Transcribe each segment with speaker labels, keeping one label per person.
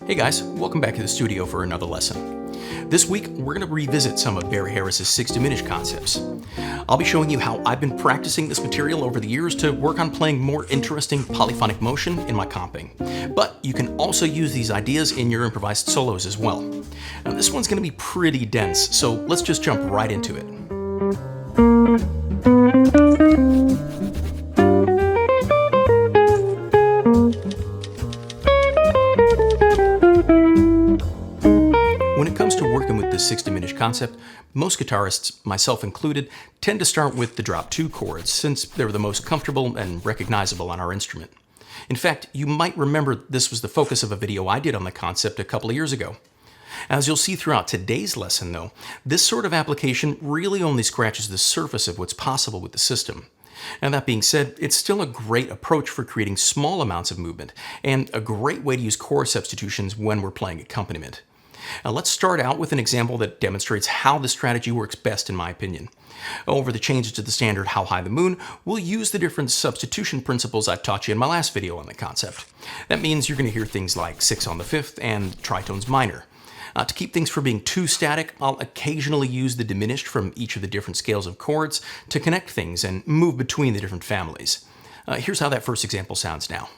Speaker 1: Hey guys, welcome back to the studio for another lesson. This week, we're going to revisit some of Barry Harris's 6 diminished concepts. I'll be showing you how I've been practicing this material over the years to work on playing more interesting polyphonic motion in my comping. But you can also use these ideas in your improvised solos as well. Now this one's going to be pretty dense, so let's just jump right into it. When it comes to working with this 6 diminished concept, most guitarists, myself included, tend to start with the drop 2 chords since they're the most comfortable and recognizable on our instrument. In fact, you might remember this was the focus of a video I did on the concept a couple of years ago. As you'll see throughout today's lesson though, this sort of application really only scratches the surface of what's possible with the system. Now that being said, it's still a great approach for creating small amounts of movement and a great way to use chord substitutions when we're playing accompaniment. Now let's start out with an example that demonstrates how this strategy works best in my opinion. Over the changes to the standard How High the Moon, we'll use the different substitution principles I taught you in my last video on the concept. That means you're going to hear things like 6 on the 5th and tritones minor. To keep things from being too static, I'll occasionally use the diminished from each of the different scales of chords to connect things and move between the different families. Here's how that first example sounds now.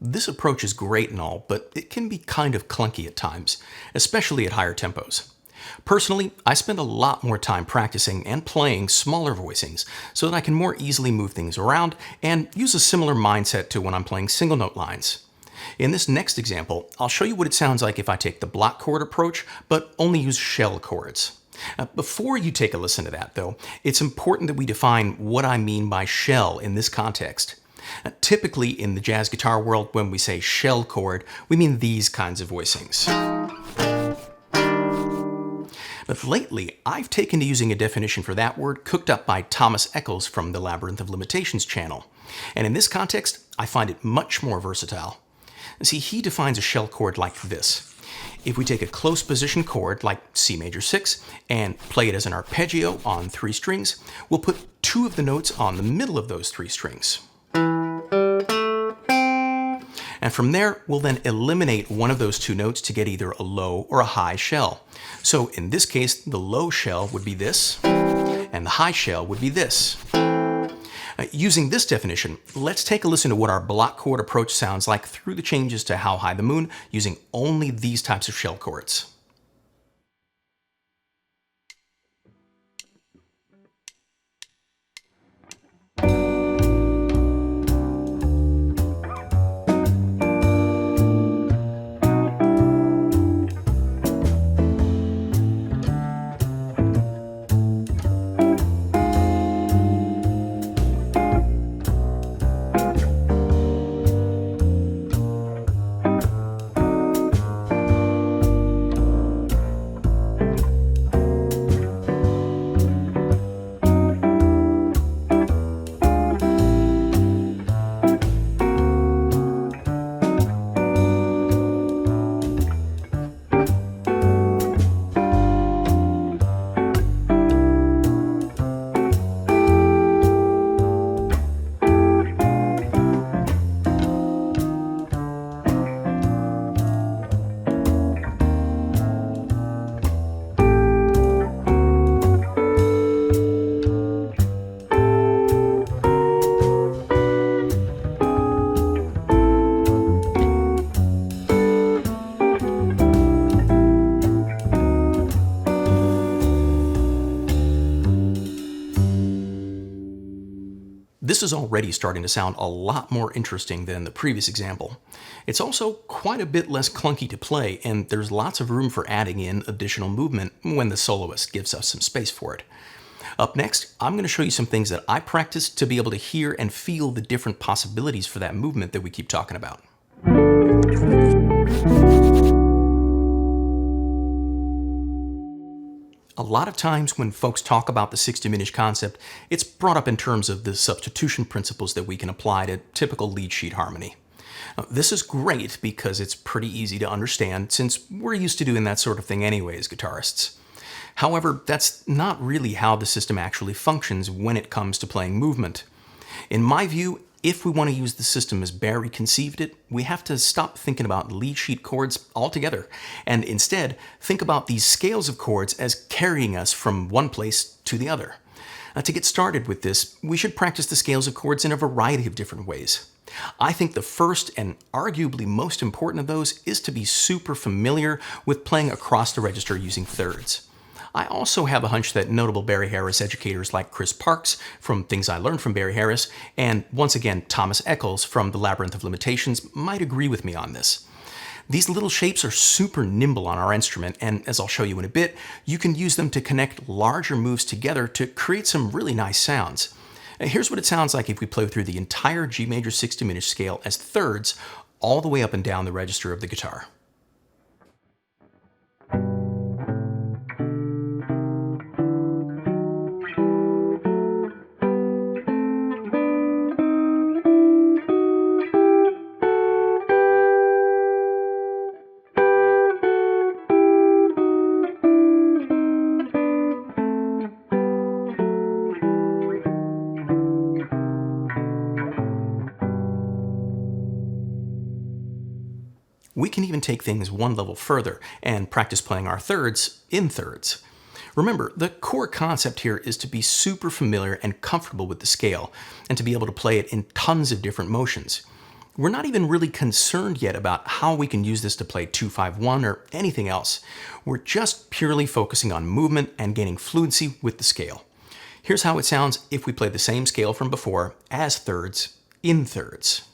Speaker 1: This approach is great and all, but it can be kind of clunky at times, especially at higher tempos. Personally, I spend a lot more time practicing and playing smaller voicings so that I can more easily move things around and use a similar mindset to when I'm playing single note lines. In this next example, I'll show you what it sounds like if I take the block chord approach, but only use shell chords. Before you take a listen to that though, it's important that we define what I mean by shell in this context. Typically in the jazz guitar world, when we say shell chord, we mean these kinds of voicings. But lately, I've taken to using a definition for that word cooked up by Thomas Echols from the Labyrinth of Limitations channel. And in this context, I find it much more versatile. See, he defines a shell chord like this. If we take a close position chord like C major 6 and play it as an arpeggio on 3 strings, we'll put 2 of the notes on the middle of those 3 strings. And from there, we'll then eliminate one of those 2 notes to get either a low or a high shell. So in this case, the low shell would be this, and the high shell would be this. Using this definition, let's take a listen to what our block chord approach sounds like through the changes to How High the Moon using only these types of shell chords. This is already starting to sound a lot more interesting than the previous example. It's also quite a bit less clunky to play, and there's lots of room for adding in additional movement when the soloist gives us some space for it. Up next, I'm going to show you some things that I practice to be able to hear and feel the different possibilities for that movement that we keep talking about. A lot of times when folks talk about the 6 diminished concept, it's brought up in terms of the substitution principles that we can apply to typical lead sheet harmony. Now, this is great because it's pretty easy to understand since we're used to doing that sort of thing anyway as guitarists. However, that's not really how the system actually functions when it comes to playing movement. In my view, if we want to use the system as Barry conceived it, we have to stop thinking about lead sheet chords altogether, and instead think about these scales of chords as carrying us from one place to the other. Now, to get started with this, we should practice the scales of chords in a variety of different ways. I think the first and arguably most important of those is to be super familiar with playing across the register using thirds. I also have a hunch that notable Barry Harris educators like Chris Parks from Things I Learned from Barry Harris, and once again Thomas Echols from the Labyrinth of Limitations might agree with me on this. These little shapes are super nimble on our instrument, and as I'll show you in a bit, you can use them to connect larger moves together to create some really nice sounds. Here's what it sounds like if we play through the entire G major 6 diminished scale as thirds all the way up and down the register of the guitar. We can even take things one level further and practice playing our thirds in thirds. Remember, the core concept here is to be super familiar and comfortable with the scale, and to be able to play it in tons of different motions. We're not even really concerned yet about how we can use this to play 2-5-1 or anything else. We're just purely focusing on movement and gaining fluency with the scale. Here's how it sounds if we play the same scale from before as thirds in thirds.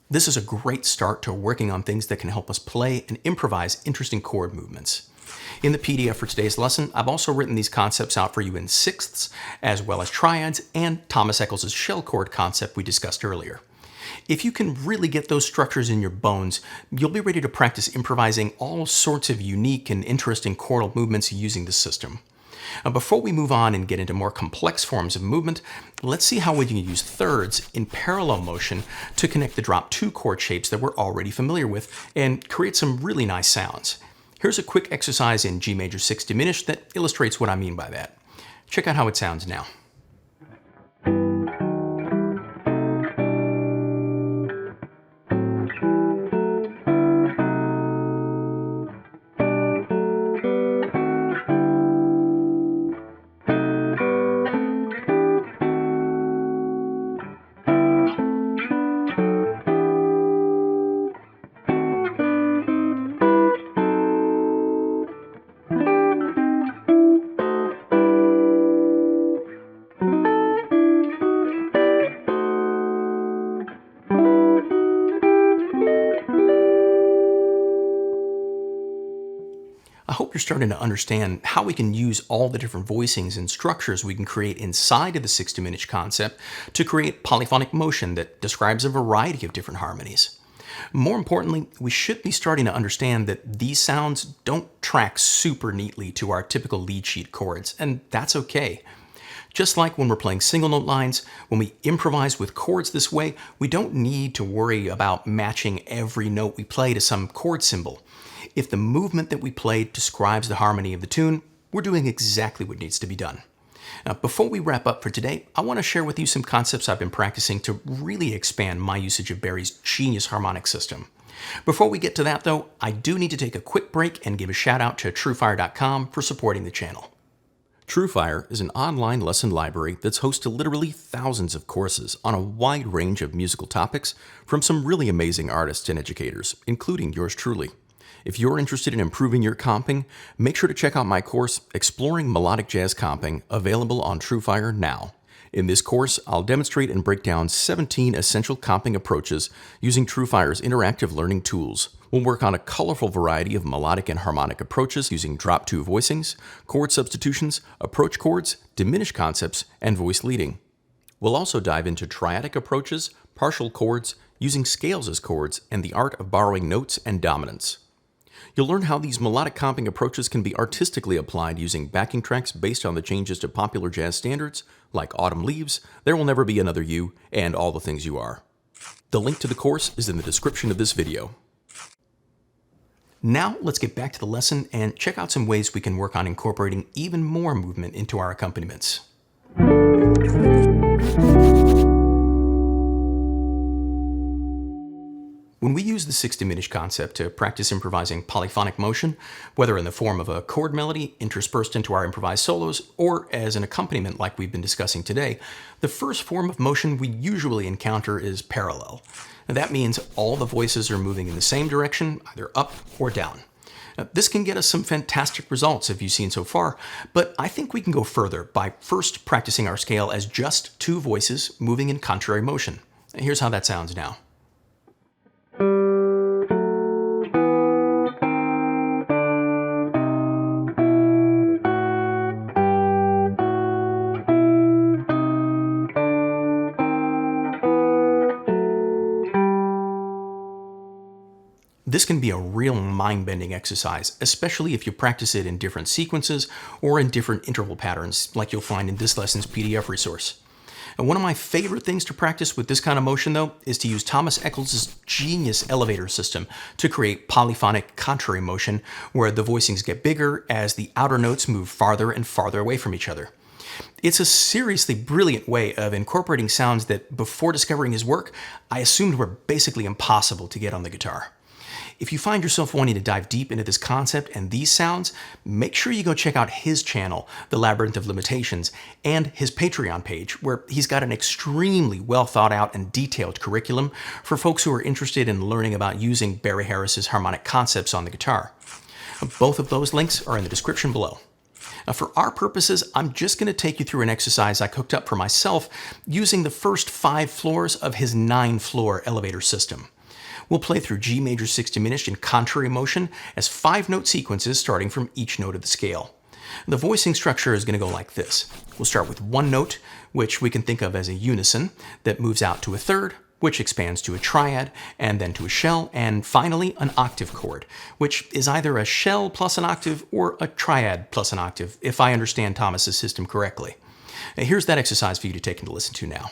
Speaker 1: This is a great start to working on things that can help us play and improvise interesting chord movements. In the PDF for today's lesson, I've also written these concepts out for you in sixths, as well as triads, and Thomas Echols' shell chord concept we discussed earlier. If you can really get those structures in your bones, you'll be ready to practice improvising all sorts of unique and interesting chordal movements using the system. Now, before we move on and get into more complex forms of movement, let's see how we can use thirds in parallel motion to connect the drop 2 chord shapes that we're already familiar with and create some really nice sounds. Here's a quick exercise in G major 6 diminished that illustrates what I mean by that. Check out how it sounds now. I hope you're starting to understand how we can use all the different voicings and structures we can create inside of the 6 diminished concept to create polyphonic motion that describes a variety of different harmonies. More importantly, we should be starting to understand that these sounds don't track super neatly to our typical lead sheet chords, and that's okay. Just like when we're playing single note lines, when we improvise with chords this way, we don't need to worry about matching every note we play to some chord symbol. If the movement that we play describes the harmony of the tune, we're doing exactly what needs to be done. Now, before we wrap up for today, I want to share with you some concepts I've been practicing to really expand my usage of Barry's genius harmonic system. Before we get to that, though, I do need to take a quick break and give a shout out to TrueFire.com for supporting the channel. TrueFire is an online lesson library that's host to literally thousands of courses on a wide range of musical topics from some really amazing artists and educators, including yours truly. If you're interested in improving your comping, make sure to check out my course, Exploring Melodic Jazz Comping, available on TrueFire now. In this course, I'll demonstrate and break down 17 essential comping approaches using TrueFire's interactive learning tools. We'll work on a colorful variety of melodic and harmonic approaches using drop 2 voicings, chord substitutions, approach chords, diminished concepts, and voice leading. We'll also dive into triadic approaches, partial chords, using scales as chords, and the art of borrowing notes and dominants. You'll learn how these melodic comping approaches can be artistically applied using backing tracks based on the changes to popular jazz standards, like Autumn Leaves, There Will Never Be Another You, and All the Things You Are. The link to the course is in the description of this video. Now let's get back to the lesson and check out some ways we can work on incorporating even more movement into our accompaniments. When we use the 6 diminished concept to practice improvising polyphonic motion, whether in the form of a chord melody interspersed into our improvised solos or as an accompaniment like we've been discussing today, the first form of motion we usually encounter is parallel. Now, that means all the voices are moving in the same direction, either up or down. Now, this can get us some fantastic results, as you've seen so far, but I think we can go further by first practicing our scale as just 2 voices moving in contrary motion. Here's how that sounds now. This can be a real mind-bending exercise, especially if you practice it in different sequences or in different interval patterns, like you'll find in this lesson's PDF resource. And one of my favorite things to practice with this kind of motion, though, is to use Thomas Echols' genius elevator system to create polyphonic contrary motion, where the voicings get bigger as the outer notes move farther and farther away from each other. It's a seriously brilliant way of incorporating sounds that, before discovering his work, I assumed were basically impossible to get on the guitar. If you find yourself wanting to dive deep into this concept and these sounds, make sure you go check out his channel, The Labyrinth of Limitations, and his Patreon page, where he's got an extremely well thought out and detailed curriculum for folks who are interested in learning about using Barry Harris's harmonic concepts on the guitar. Both of those links are in the description below. Now, for our purposes, I'm just going to take you through an exercise I cooked up for myself using the first 5 floors of his 9-floor elevator system. We'll play through G major 6 diminished in contrary motion as 5-note sequences starting from each note of the scale. The voicing structure is going to go like this. We'll start with 1 note, which we can think of as a unison, that moves out to a third, which expands to a triad, and then to a shell, and finally an octave chord, which is either a shell plus an octave or a triad plus an octave, if I understand Thomas's system correctly. Here's that exercise for you to take and to listen to now.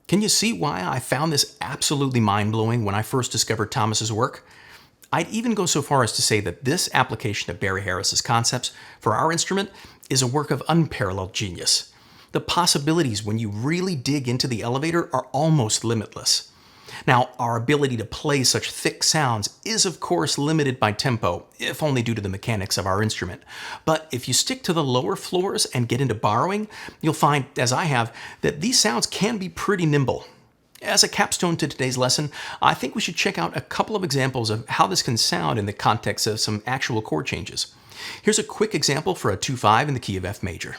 Speaker 1: Can you see why I found this absolutely mind-blowing when I first discovered Thomas's work? I'd even go so far as to say that this application of Barry Harris's concepts for our instrument is a work of unparalleled genius. The possibilities when you really dig into the elevator are almost limitless. Now, our ability to play such thick sounds is of course limited by tempo, if only due to the mechanics of our instrument. But if you stick to the lower floors and get into borrowing, you'll find, as I have, that these sounds can be pretty nimble. As a capstone to today's lesson, I think we should check out a couple of examples of how this can sound in the context of some actual chord changes. Here's a quick example for a 2-5 in the key of F major.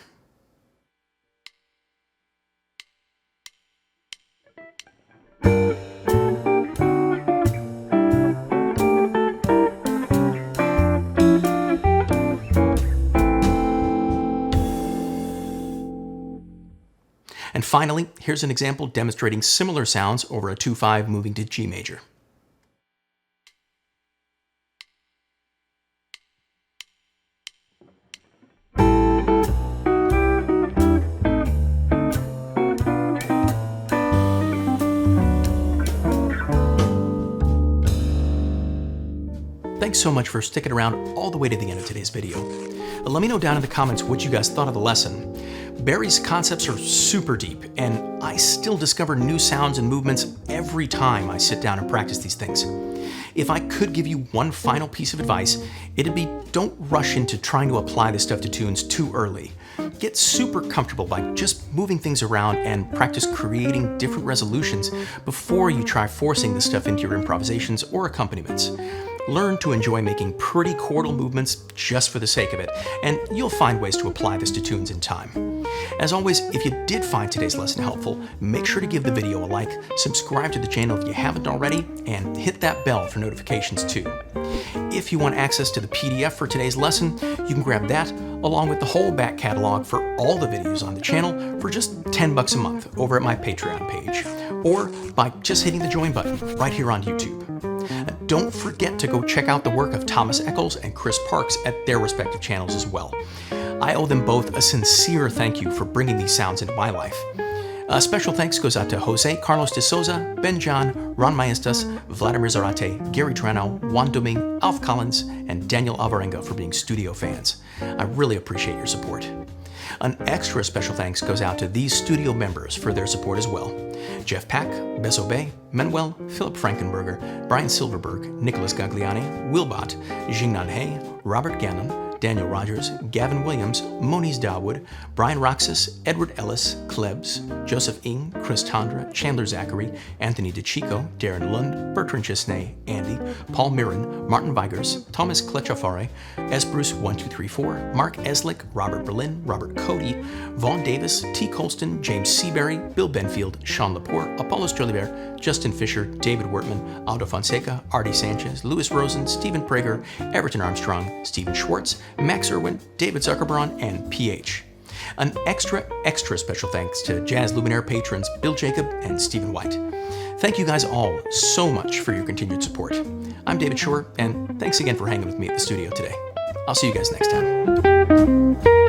Speaker 1: And finally, here's an example demonstrating similar sounds over a 2-5 moving to G major. Thanks so much for sticking around all the way to the end of today's video. Let me know down in the comments what you guys thought of the lesson. Barry's concepts are super deep, and I still discover new sounds and movements every time I sit down and practice these things. If I could give you one final piece of advice, it'd be don't rush into trying to apply this stuff to tunes too early. Get super comfortable by just moving things around and practice creating different resolutions before you try forcing this stuff into your improvisations or accompaniments. Learn to enjoy making pretty chordal movements just for the sake of it, and you'll find ways to apply this to tunes in time. As always, if you did find today's lesson helpful, make sure to give the video a like, subscribe to the channel if you haven't already, and hit that bell for notifications too. If you want access to the PDF for today's lesson, you can grab that along with the whole back catalog for all the videos on the channel for just $10 a month over at my Patreon page, or by just hitting the join button right here on YouTube. Don't forget to go check out the work of Thomas Echols and Chris Parks at their respective channels as well. I owe them both a sincere thank you for bringing these sounds into my life. A special thanks goes out to Jose Carlos de Souza, Ben John, Ron Maestas, Vladimir Zarate, Gary Trano, Juan Doming, Alf Collins, and Daniel Alvarenga for being studio fans. I really appreciate your support. An extra special thanks goes out to these studio members for their support as well. Jeff Pack, Besso Bay, Manuel, Philip Frankenberger, Brian Silverberg, Nicholas Gagliani, Wilbot, Jingnan Hay, Robert Gannon, Daniel Rogers, Gavin Williams, Moniz Dawood, Brian Roxas, Edward Ellis, Klebs, Joseph Ing, Chris Tondra, Chandler Zachary, Anthony DeChico, Darren Lund, Bertrand Chesney, Andy, Paul Mirren, Martin Vigers, Thomas Klechafare, S. Bruce 1234, Mark Eslick, Robert Berlin, Robert Cody, Vaughn Davis, T. Colston, James Seabury, Bill Benfield, Sean Lepore, Apollos Jolibert, Justin Fisher, David Wertman, Aldo Fonseca, Artie Sanchez, Louis Rosen, Stephen Prager, Everton Armstrong, Stephen Schwartz, Max Irwin, David Zuckerbraun, and PH. An extra special thanks to Jazz Luminaire patrons Bill Jacob and Stephen White. Thank you guys all so much for your continued support. I'm David Shore, and thanks again for hanging with me at the studio today. I'll see you guys next time.